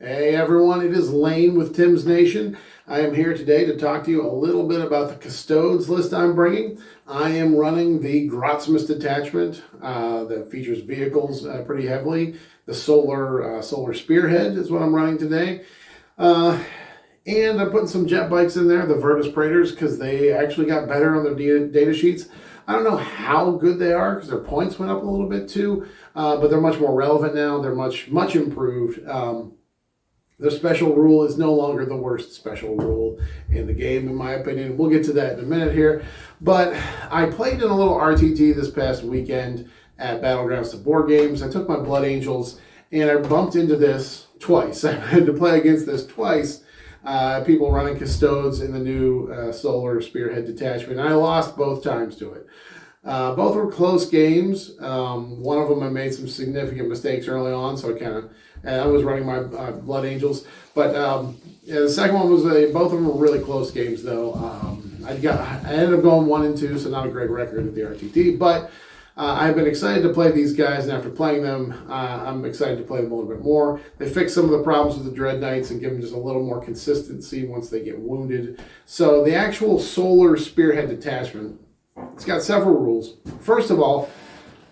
Hey everyone, it is Lane with Tim's Nation. I am here today to talk to you a little bit about the Custodes list I'm bringing. I am running the Grotsmas Detachment that features vehicles pretty heavily. The Solar Spearhead is what I'm running today. And I'm putting some jet bikes in there, the Virtus Praetors, because they actually got better on their data sheets. I don't know how good they are because their points went up a little bit too, but they're much more relevant now. They're much improved. The special rule is no longer the worst special rule in the game, in my opinion. We'll get to that in a minute here. But I played in a little RTT this past weekend at Battlegrounds to Board Games. I took my Blood Angels, and I bumped into this twice. I had to play against this twice. People running Custodes in the new Solar Spearhead Detachment. And I lost both times to it. Both were close games. One of them I made some significant mistakes early on, so I was running my Blood Angels. But yeah, the second one was both of them were really close games, though. I ended up going 1 and 2, so not a great record at the RTT. But I've been excited to play these guys, and after playing them, I'm excited to play them a little bit more. They fix some of the problems with the Dread Knights and give them just a little more consistency once they get wounded. So the actual Solar Spearhead Detachment, it's got several rules. First of all,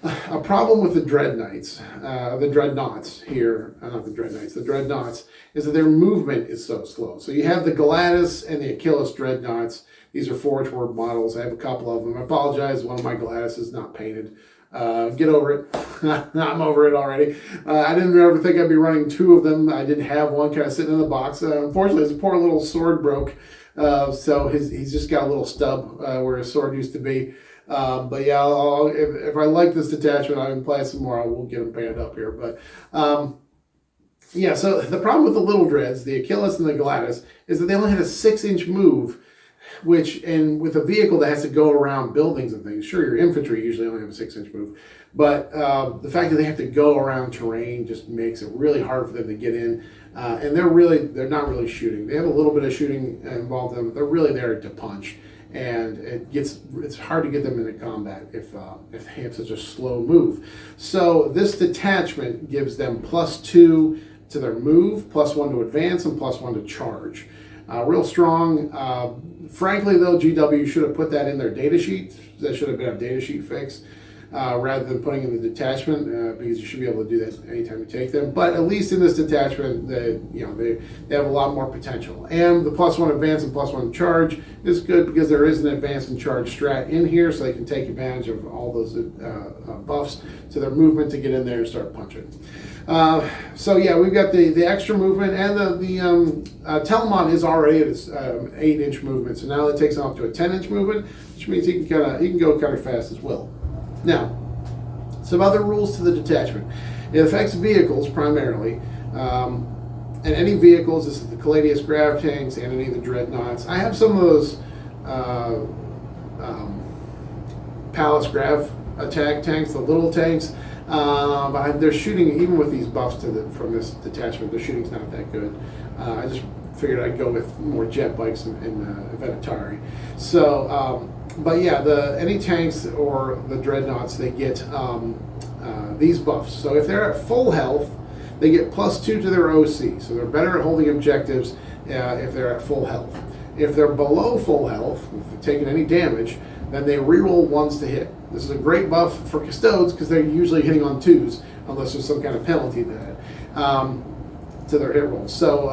a problem with the Dread Knights, the Dreadnoughts here, not the Dread Knights, the Dreadnoughts, is that their movement is so slow. So you have the Gladys and the Achilles Dreadnoughts. These are Forge World models. I have a couple of them. I apologize, one of my Gladys is not painted. Get over it. I'm over it already. I didn't ever think I'd be running 2 of them. I didn't have one kind of sitting in the box. Unfortunately, his poor little sword broke. So he's just got a little stub where his sword used to be. But yeah, if I like this detachment, I can play some more. I will get them painted up here. But yeah, so the problem with the little dreads, the Achilles and the Gladys, is that they only had a 6-inch move, and with a vehicle that has to go around buildings and things. Sure, your infantry usually only have a 6-inch move, but the fact that they have to go around terrain just makes it really hard for them to get in. And they're not really shooting. They have a little bit of shooting involved in them, but they're really there to punch. And it's hard to get them into combat if they have such a slow move. So this detachment gives them +2 to their move, +1 to advance, and +1 to charge. Real strong. Frankly, though, GW should have put that in their data sheet. That should have been a data sheet fix rather than putting in the detachment because you should be able to do that anytime you take them. But at least in this detachment, they have a lot more potential. And the +1 advance and +1 charge is good because there is an advance and charge strat in here, so they can take advantage of all those buffs to their movement to get in there and start punching. So yeah, we've got the extra movement, and the Telemon is already at its 8-inch movement, so now that takes him up to a 10-inch movement, which means he can go kind of fast as well. Now, some other rules to the detachment. It affects vehicles primarily, and any vehicles. This is the Caladius Grav tanks and any of the Dreadnoughts. I have some of those Palace Grav attack tanks, the little tanks. But they're shooting, even with these buffs from this detachment, the shooting's not that good. I just figured I'd go with more jet bikes in Venatari. So, but yeah, any tanks or the Dreadnoughts, they get these buffs. So if they're at full health, they get +2 to their OC. So they're better at holding objectives if they're at full health. If they're below full health, if they're taking any damage, then they reroll 1s to hit. This is a great buff for Custodes because they're usually hitting on 2s unless there's some kind of penalty to their hit rolls. So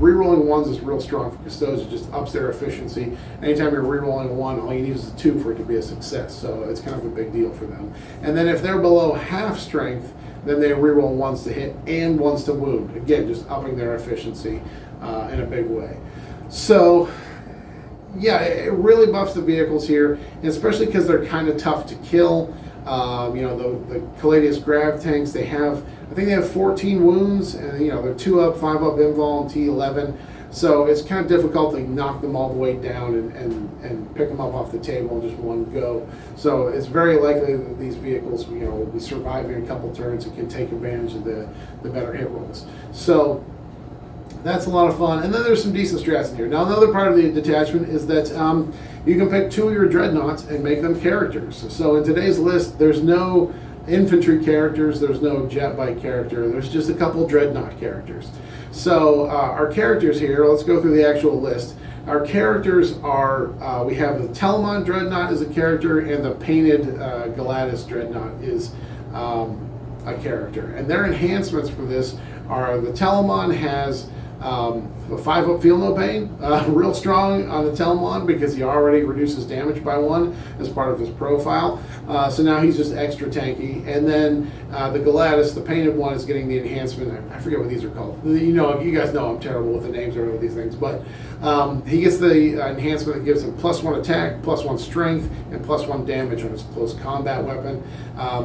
rerolling 1s is real strong for Custodes. It just ups their efficiency. Anytime you're rerolling a 1, all you need is a 2 for it to be a success. So it's kind of a big deal for them. And then if they're below half strength, then they reroll 1s to hit and 1s to wound. Again, just upping their efficiency in a big way. So yeah, it really buffs the vehicles here, and especially because they're kind of tough to kill. The Caladius Grav tanks, I think they have 14 wounds, and they're 2-up, 5-up invul, and T11. So it's kind of difficult to knock them all the way down and pick them up off the table in just one go. So it's very likely that these vehicles, will be surviving a couple turns and can take advantage of the better hit rolls. So that's a lot of fun. And then there's some decent strats in here. Now, another part of the detachment is that you can pick 2 of your Dreadnoughts and make them characters. So in today's list, there's no infantry characters. There's no jet bike character. There's just a couple dreadnought characters. So our characters here, let's go through the actual list. Our characters are, we have the Telamon Dreadnought as a character, and the painted Galore Dreadnought is a character. And their enhancements for this are the Telamon has a 5-up feel no pain, real strong on the Telamon because he already reduces damage by 1 as part of his profile. So now he's just extra tanky. And then the Galore, the painted one, is getting the enhancement. I forget what these are called. You know, you guys know I'm terrible with the names of these things, but he gets the enhancement that gives him +1 attack, +1 strength, and +1 damage on his close combat weapon.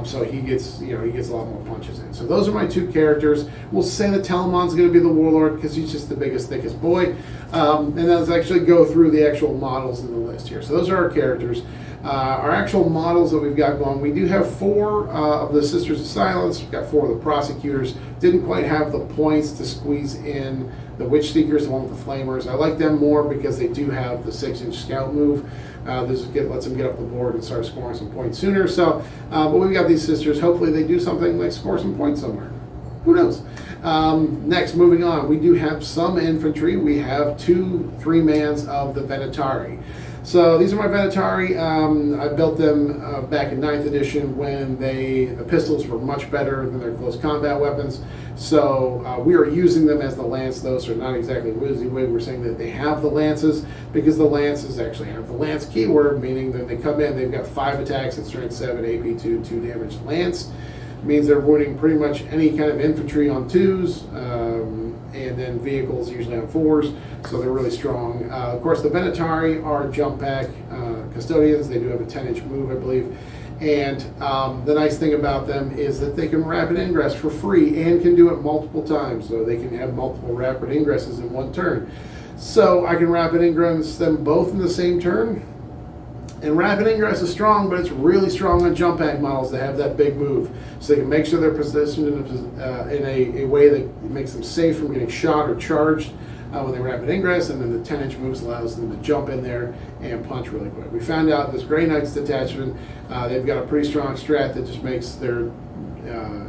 So he gets, you know, he gets a lot more punches in. So those are my 2 characters. We'll say that Talamon's going to be the Warlord because he's just the biggest, thickest boy. And let's actually go through the actual models in the list here. So those are our characters. Our actual models that we've got going, we do have 4 of the Sisters of Silence. We've got 4 of the Prosecutors. Didn't quite have the points to squeeze in the Witch Seekers, the one with the Flamers. I like them more because they do have the 6-inch scout move. This lets them get up the board and start scoring some points sooner. So, but we've got these Sisters. Hopefully they do something like score some points somewhere. Who knows? Next, moving on, we do have some infantry. We have 2 3-mans of the Venatari. So these are my Venatari. I built them back in 9th edition when the pistols were much better than their close combat weapons. So we are using them as the lance, though, so not exactly WYSIWYG. We're saying that they have the lances because the lances actually have the lance keyword, meaning that they come in, they've got 5 attacks at strength 7, AP 2, 2 damage lance. Means they're wounding pretty much any kind of infantry on 2s, and then vehicles usually on 4s, so they're really strong. Of course, the Venatari are jump pack custodians. They do have a 10-inch move, I believe. And the nice thing about them is that they can rapid ingress for free and can do it multiple times, so they can have multiple rapid ingresses in one turn. So I can rapid ingress them both in the same turn. And rapid ingress is strong, but it's really strong on jump pack models that have that big move. So they can make sure they're positioned in a way that makes them safe from getting shot or charged when they rapid ingress, and then the 10-inch moves allows them to jump in there and punch really quick. We found out this Grey Knight's detachment, they've got a pretty strong strat that just makes their,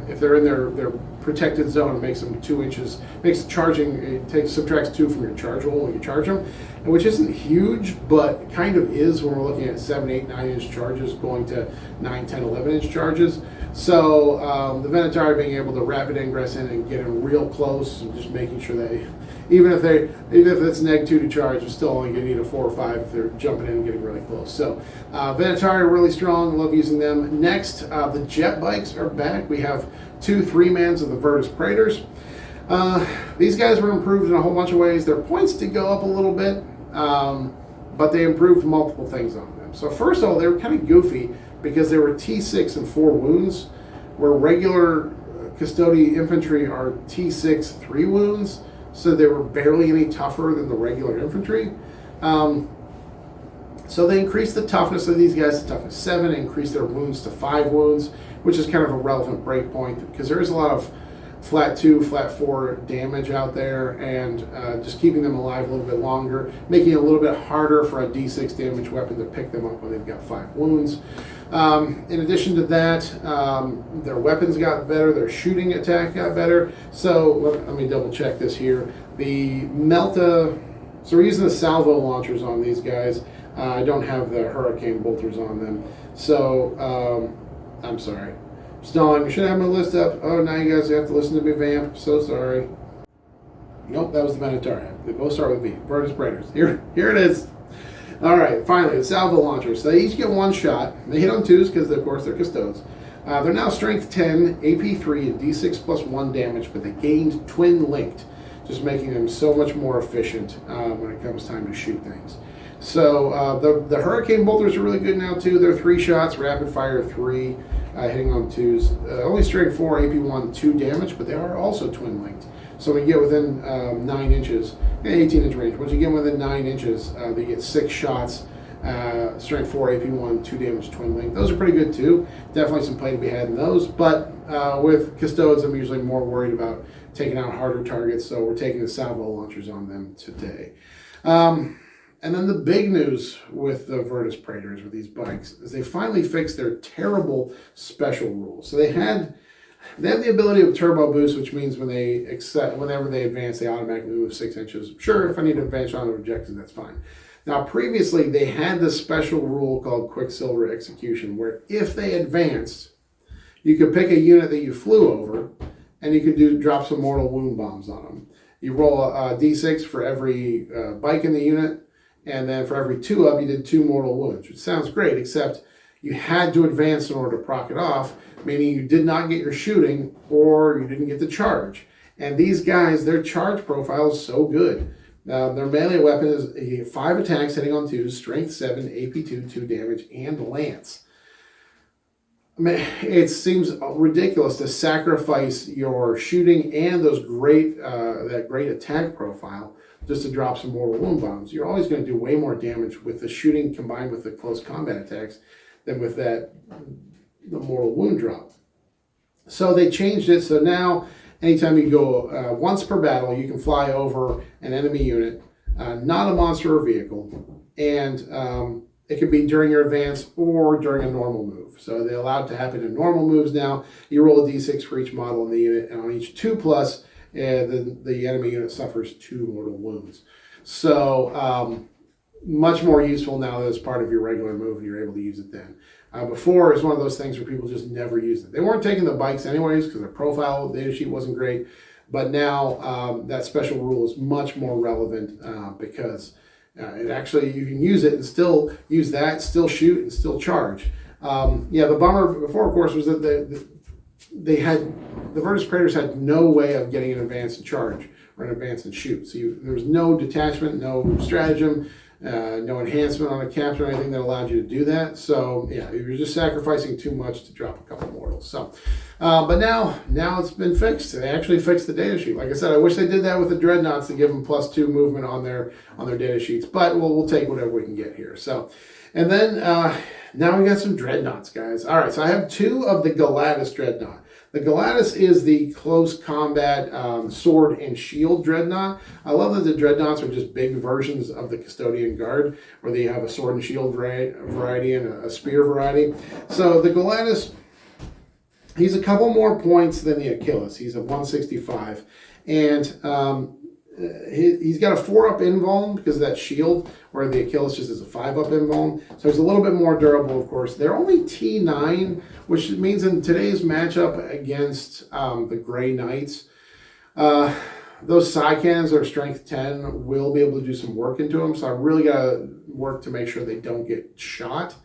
if they're in their protected zone, it makes them 2 inches, makes charging, subtracts 2 from your charge roll when you charge them, which isn't huge, but kind of is when we're looking at 7, 8, 9-inch charges going to 9, 10, 11-inch charges. So the Venatari being able to rapid ingress in and get in real close and just making sure they, even if it's -2 to charge, you're still only going to need a 4 or 5 if they're jumping in and getting really close. So Venatari are really strong. Love using them. Next, the jet bikes are back. We have 2 3-mans of the Virtus Praetors. These guys were improved in a whole bunch of ways. Their points did go up a little bit, but they improved multiple things on them. So first of all, they were kind of goofy because they were T6 and 4 wounds, where regular Custodian infantry are T6 3 wounds, so they were barely any tougher than the regular infantry. So they increased the toughness of these guys to toughness 7, increased their wounds to 5 wounds, which is kind of a relevant break point because there is a lot of flat 2, flat 4 damage out there, and just keeping them alive a little bit longer, making it a little bit harder for a D6 damage weapon to pick them up when they've got 5 wounds. In addition to that, their weapons got better, their shooting attack got better. So let me double check this here. The Melta, so we're using the salvo launchers on these guys. I don't have the hurricane bolters on them. So I'm sorry. Stalling, I should have my list up. Oh, now you guys have to listen to me vamp. So sorry. Nope, that was the Venatari. They both start with V. Virtus Praetors. Here it is. All right, finally, the salvo launchers. So they each get 1 shot. They hit on 2s because, of course, they're Custodes. They're now strength 10, AP 3, and D6 plus 1 damage, but they gained twin linked, just making them so much more efficient when it comes time to shoot things. So the hurricane bolters are really good now too. They're 3 shots, rapid fire 3, hitting on 2s. Only strength 4, AP 1, 2 damage, but they are also twin linked. So when you get within 9 inches, 18-inch range, once you get within 9 inches, they get 6 shots, strength 4, AP 1, 2 damage, twin link. Those are pretty good too. Definitely some play to be had in those, but with Custodes, I'm usually more worried about taking out harder targets, so we're taking the salvo launchers on them today. And then the big news with the Virtus Praetors, with these bikes, is they finally fixed their terrible special rules. So they have the ability of turbo boost, which means whenever they advance, they automatically move 6 inches. Sure, if I need to advance on an objective, that's fine. Now, previously, they had this special rule called Quicksilver Execution, where if they advanced, you could pick a unit that you flew over, and you could drop some mortal wound bombs on them. You roll a d6 for every bike in the unit, and then for every 2 up, you did 2 mortal wounds, which sounds great, except you had to advance in order to proc it off, meaning you did not get your shooting or you didn't get the charge. And these guys, their charge profile is so good. Their melee weapon is 5 attacks hitting on 2s, strength 7, AP 2, 2 damage, and lance. I mean, it seems ridiculous to sacrifice your shooting and those that great attack profile just to drop some mortal wound bombs. You're always going to do way more damage with the shooting combined with the close combat attacks than with the mortal wound drop. So they changed it, so now anytime you go once per battle, you can fly over an enemy unit, not a monster or vehicle, and it could be during your advance or during a normal move. So they allow it to happen in normal moves now. You roll a d6 for each model in the unit, and on each 2+, the enemy unit suffers 2 mortal wounds. So much more useful now that it's part of your regular move and you're able to use it then. Before, it's one of those things where people just never used it. They weren't taking the bikes anyways because their profile data sheet wasn't great. But now that special rule is much more relevant because it actually, you can use it and still use that, still shoot, and still charge. The bummer before, of course, was that the Virtus Praetors had no way of getting an advance and charge or an advance and shoot. So there was no detachment, no stratagem, no enhancement on a capture or anything that allowed you to do that. So yeah, you're just sacrificing too much to drop a couple mortals. So, but now it's been fixed. They actually fixed the data sheet. Like I said, I wish they did that with the Dreadnoughts to give them +2 movement on their data sheets. But we'll take whatever we can get here. So, and then now we got some Dreadnoughts, guys. All right, so I have 2 of the Galore Dreadnought. The Galore is the close combat sword and shield dreadnought. I love that the dreadnoughts are just big versions of the Custodian Guard, where they have a sword and shield variety and a spear variety. So the Galore, he's a couple more points than the Achilles. He's a 165, and he's got a 4-up invuln because of that shield, where the Achilles just is a 5-up invuln. So he's a little bit more durable, of course. They're only T9, which means in today's matchup against the Grey Knights, those side cannons that are strength 10 will be able to do some work into them. So I really got to work to make sure they don't get shot.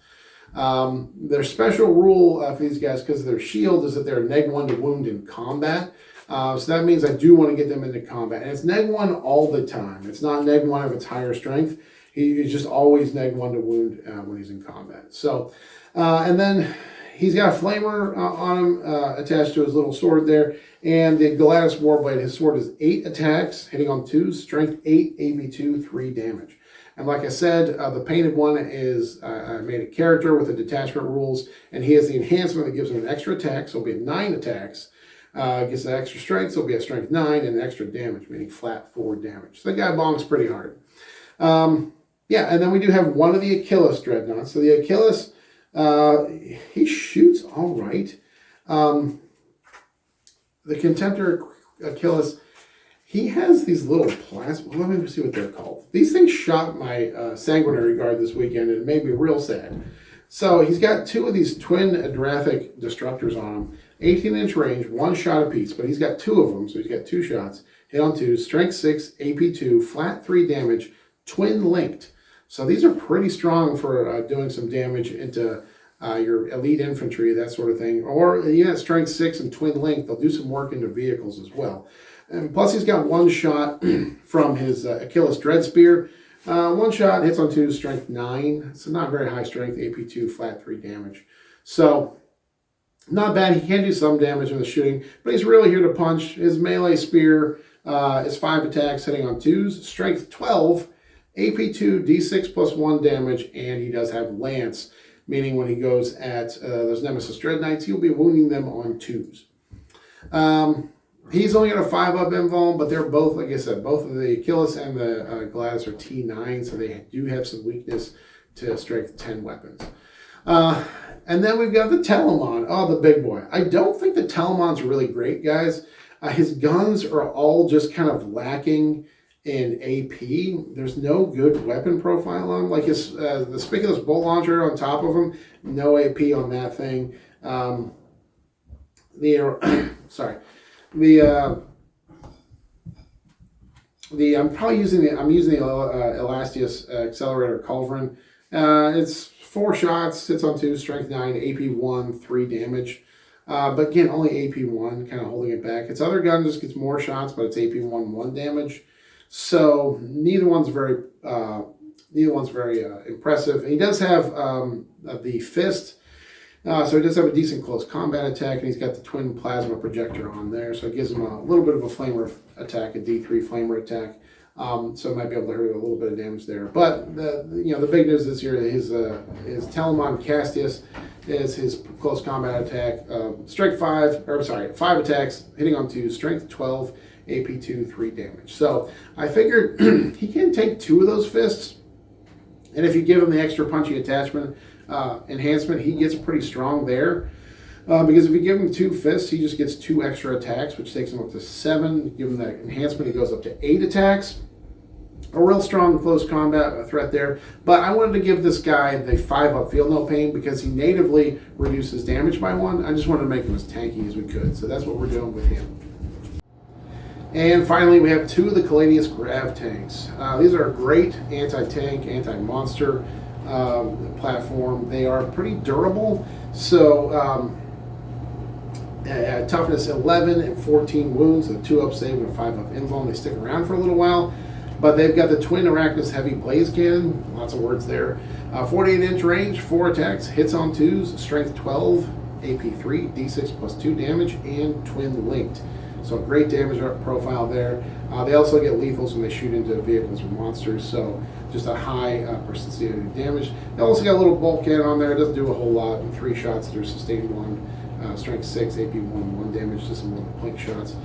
Their special rule for these guys, because of their shield, is that they're -1 to wound in combat. So that means I do want to get them into combat. And it's -1 all the time. It's not -1 if it's higher strength. He's just always -1 to wound when he's in combat. So, and then he's got a flamer on him attached to his little sword there. And the Galatis Warblade, his sword is 8 attacks, hitting on 2s, strength 8, AB 2, 3 damage. And like I said, the painted one is, I made a character with the detachment rules, and he has the enhancement that gives him an extra attack, so it'll be 9 attacks. Gets an extra strength, so it'll be a strength 9 and an extra damage, meaning flat 4 damage. So the guy bonks pretty hard. Yeah, and then we do have one of the Achilles Dreadnoughts. So the Achilles, he shoots all right. The Contemptor Achilles, he has these little plasma. Let me see what they're called. These things shot my Sanguinary Guard this weekend, and it made me real sad. So he's got 2 of these twin Adrathic Destructors on him. 18-inch range, 1 shot apiece, but he's got 2 of them, so he's got 2 shots. Hit on 2, strength 6, AP 2, flat 3 damage, twin linked. So these are pretty strong for doing some damage into your elite infantry, that sort of thing. Or even at strength 6 and twin linked, they'll do some work into vehicles as well. And plus he's got 1 shot from his Achilles Dread Spear. 1 shot, hits on 2, strength 9. So not very high strength, AP 2, flat 3 damage. So not bad. He can do some damage in the shooting, but he's really here to punch. His melee spear is 5 attacks, hitting on 2s, strength 12, AP 2, D6 plus 1 damage, and he does have lance, meaning when he goes at those Nemesis Dread Knights, he'll be wounding them on 2s. He's only got a 5-up invuln, but they're both, like I said, both of the Achilles and the Gladys are T9, so they do have some weakness to strength 10 weapons. And then we've got the Telamon. Oh, the big boy. I don't think the Talamon's really great, guys. His guns are all just kind of lacking in AP. There's no good weapon profile on him. Like his the Spiculous Bolt Launcher on top of him, no AP on that thing. Sorry. I'm probably using the Elastius Accelerator Culverin. It's 4 shots, hits on 2, strength 9, AP 1, 3 damage. But again, only AP 1, kind of holding it back. Its other gun just gets more shots, but it's AP 1, 1 damage. So neither one's very impressive. He does have the fist. So he does have a decent close combat attack, and he's got the twin plasma projector on there, so it gives him a little bit of a flamer attack, a D3 flamer attack. So it might be able to hurt a little bit of damage there. But the big news this year is his Telamon Castius is his close combat attack, strength 5 attacks, hitting on 2, strength 12, AP 2, 3 damage. So I figured he can take 2 of those fists, and if you give him the extra punchy attachment enhancement, he gets pretty strong there. Because if you give him 2 fists, he just gets 2 extra attacks, which takes him up to 7. Give him that enhancement, he goes up to 8 attacks. A real strong close combat threat there. But I wanted to give this guy the 5-up Feel No Pain because he natively reduces damage by 1. I just wanted to make him as tanky as we could. So that's what we're doing with him. And finally, we have 2 of the Caladius Grav tanks. These are a great anti-tank, anti-monster platform. They are pretty durable. So toughness 11 and 14 wounds, a 2-up save and a 5-up invuln. They stick around for a little while. But they've got the twin Arachnus Heavy Blaze Cannon, lots of words there. 48-inch range, 4 attacks, hits on 2s, strength 12, AP 3, D6 plus 2 damage, and twin linked. So great damage profile there. They also get lethals when they shoot into vehicles or monsters, so just a high persistency of damage. They also got a little bolt cannon on there. It doesn't do a whole lot. 3 shots that are sustained 1, strength 6, AP 1 damage, just some little plink shots.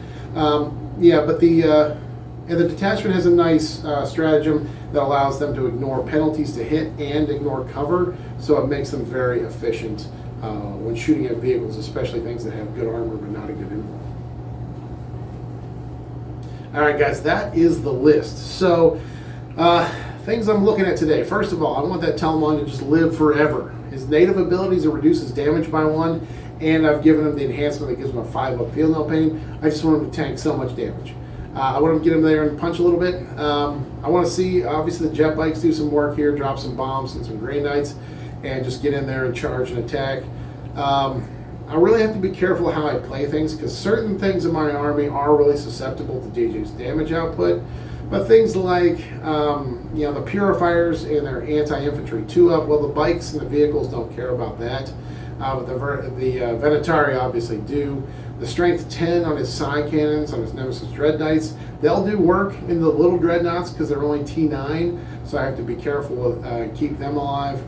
And the detachment has a nice stratagem that allows them to ignore penalties to hit and ignore cover, so it makes them very efficient when shooting at vehicles, especially things that have good armor but not a good invuln. All right, guys, that is the list. So things I'm looking at today. First of all, I want that Telamon to just live forever. His native abilities, it reduces damage by 1, and I've given him the enhancement that gives him a 5-up Feel No Pain. I just want him to tank so much damage. I want to get him there and punch a little bit. I want to see, obviously, the jet bikes do some work here, drop some bombs and some Grey Knights, and just get in there and charge and attack. I really have to be careful how I play things, because certain things in my army are really susceptible to DJ's damage output. But things like, the Purifiers and their anti-infantry 2-up, well, the bikes and the vehicles don't care about that. But the Venatari obviously do. The strength 10 on his side cannons, on his Nemesis Dread Knights, they'll do work in the little Dreadnoughts because they're only T9, so I have to be careful with keep them alive.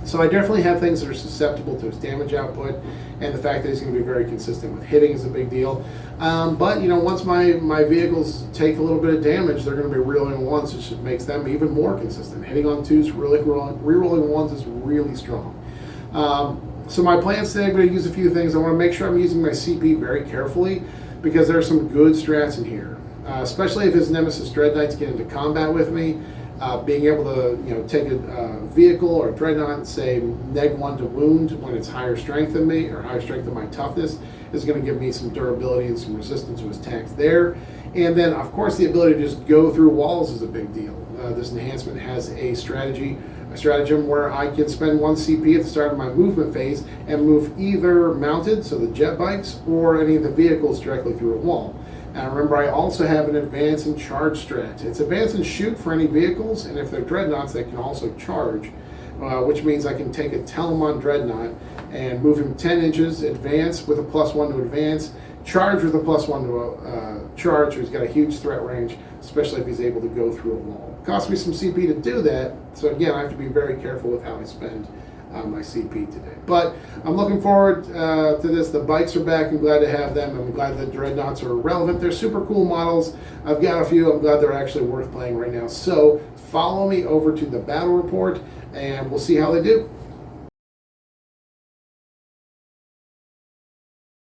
So I definitely have things that are susceptible to his damage output, and the fact that he's going to be very consistent with hitting is a big deal. But once my vehicles take a little bit of damage, they're going to be rerolling 1s, which makes them even more consistent. Hitting on 2s, rerolling 1s is really strong. So my plans today, I'm going to use a few things. I want to make sure I'm using my CP very carefully, because there are some good strats in here, especially if his Nemesis Dread Knights get into combat with me. Being able to take a vehicle or a Dreadnought and say -1 to wound when it's higher strength than me, or higher strength than my toughness, is going to give me some durability and some resistance to his attacks there. And then, of course, the ability to just go through walls is a big deal. This enhancement has a stratagem where I can spend 1 CP at the start of my movement phase and move either mounted, so the jet bikes, or any of the vehicles directly through a wall. And remember, I also have an advance and charge strat. It's advance and shoot for any vehicles, and if they're dreadnoughts, they can also charge, which means I can take a Telamon dreadnought and move him 10 inches, advance with a +1 to advance, charge with a +1 to charge, who's got a huge threat range, especially if he's able to go through a wall. It costs me some CP to do that, so again, I have to be very careful with how I spend my CP today. But I'm looking forward to this. The bikes are back. I'm glad to have them. I'm glad that Dreadnoughts are relevant. They're super cool models. I've got a few. I'm glad they're actually worth playing right now. So follow me over to the battle report, and we'll see how they do.